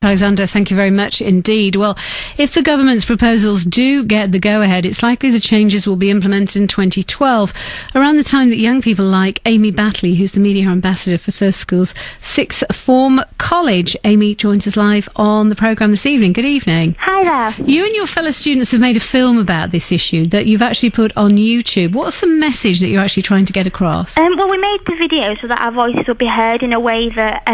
Alexander, thank you very much indeed. Well, if the government's proposals do get the go-ahead, it's likely the changes will be implemented in 2012, around the time that young people like Amy Batley, who's the media ambassador for Thirsk School's sixth form college. Amy joins us live on the programme this evening. Good evening. Hi there. You and your fellow students have made a film about this issue that you've actually put on YouTube. What's the message that you're actually trying to get across? Well, we made the video so that our voices will be heard in a way that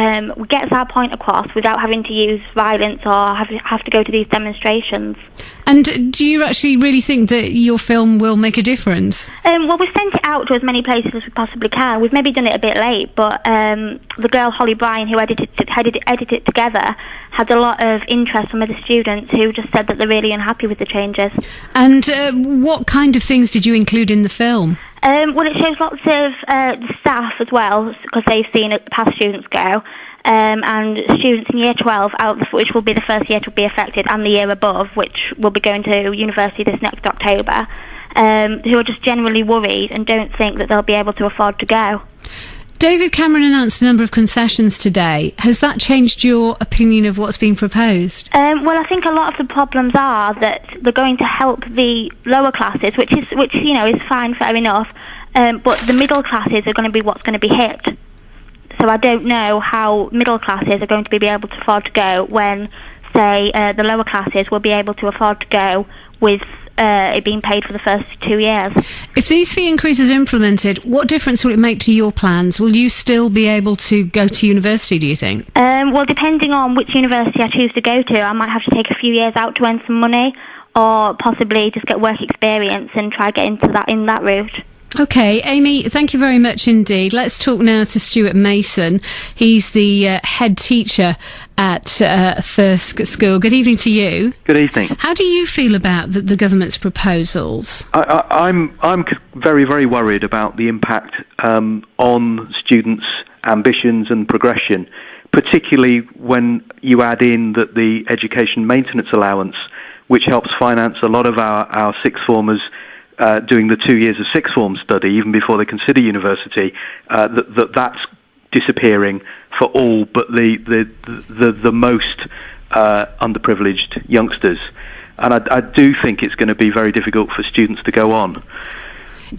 gets our point across without having to use violence or have to go to these demonstrations. And do you actually really think that your film will make a difference? Well, we've sent it out to as many places as we possibly can. We've maybe done it a bit late, but the girl Holly Bryan, who edited it together, had a lot of interest from other students who just said that they're really unhappy with the changes. And what kind of things did you include in the film? Well, it shows lots of the staff as well, because they've seen past students go, and students in Year 12, which will be the first year to be affected, and the year above, which will be going to university this next October, who are just generally worried and don't think that they'll be able to afford to go. David Cameron announced a number of concessions today. Has that changed your opinion of what's been proposed? Well, I think a lot of the problems are that they're going to help the lower classes, which you know is fine, fair enough. But the middle classes are going to be what's going to be hit. So I don't know how middle classes are going to be able to afford to go when, say, the lower classes will be able to afford to go with it being paid for the first 2 years. If these fee increases are implemented, what difference will it make to your plans? Will you still be able to go to university, do you think? Well, depending on which university I choose to go to, I might have to take a few years out to earn some money, or possibly just get work experience and try get into that in that route. OK, Amy, thank you very much indeed. Let's talk now to Stuart Mason. He's the head teacher at Thirsk School. Good evening to you. Good evening. How do you feel about the government's proposals? I'm very, very worried about the impact on students' ambitions and progression, particularly when you add in that the education maintenance allowance, which helps finance a lot of our sixth formers doing the 2 years of sixth form study, even before they consider university, that's disappearing for all but the most underprivileged youngsters. And I do think it's going to be very difficult for students to go on.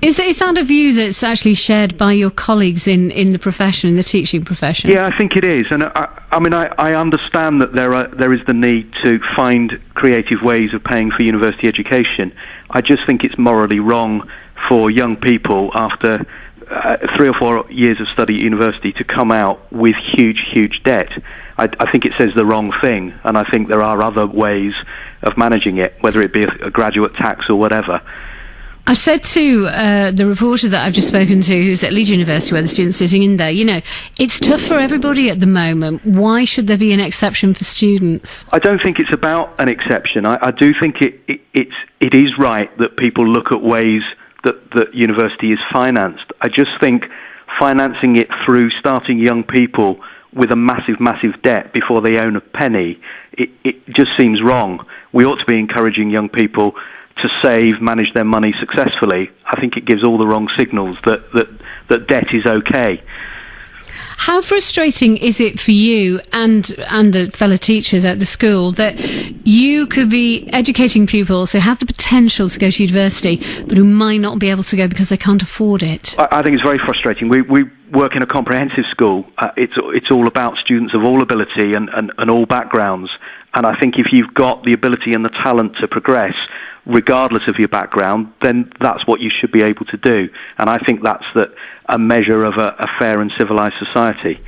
Is that a view that's actually shared by your colleagues in the profession, in the teaching profession? Yeah, I think it is. And I understand that there is the need to find creative ways of paying for university education. I just think it's morally wrong for young people after 3 or 4 years of study at university to come out with huge debt. I think it says the wrong thing, and I think there are other ways of managing it, whether it be a graduate tax or whatever. I said to the reporter that I've just spoken to, who's at Leeds University, where the student's sitting in there, you know, it's tough for everybody at the moment. Why should there be an exception for students? I don't think it's about an exception. I do think it is right that people look at ways that university is financed. I just think financing it through starting young people with a massive debt before they own a penny, it just seems wrong. We ought to be encouraging young people to save, manage their money successfully. I think it gives all the wrong signals that debt is okay. How frustrating is it for you and the fellow teachers at the school that you could be educating pupils who have the potential to go to university but who might not be able to go because they can't afford it? I think it's very frustrating. We work in a comprehensive school. It's all about students of all ability and all backgrounds. And I think if you've got the ability and the talent to progress, regardless of your background, then that's what you should be able to do. And I think that's a measure of a fair and civilised society.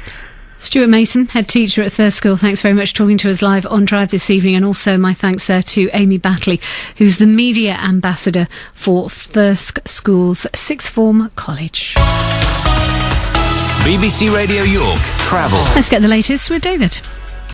Stuart Mason, head teacher at Thirsk School, thanks very much for talking to us live on Drive this evening. And also my thanks there to Amy Batley, who's the media ambassador for Thirsk School's sixth form college. BBC Radio York Travel. Let's get the latest with David.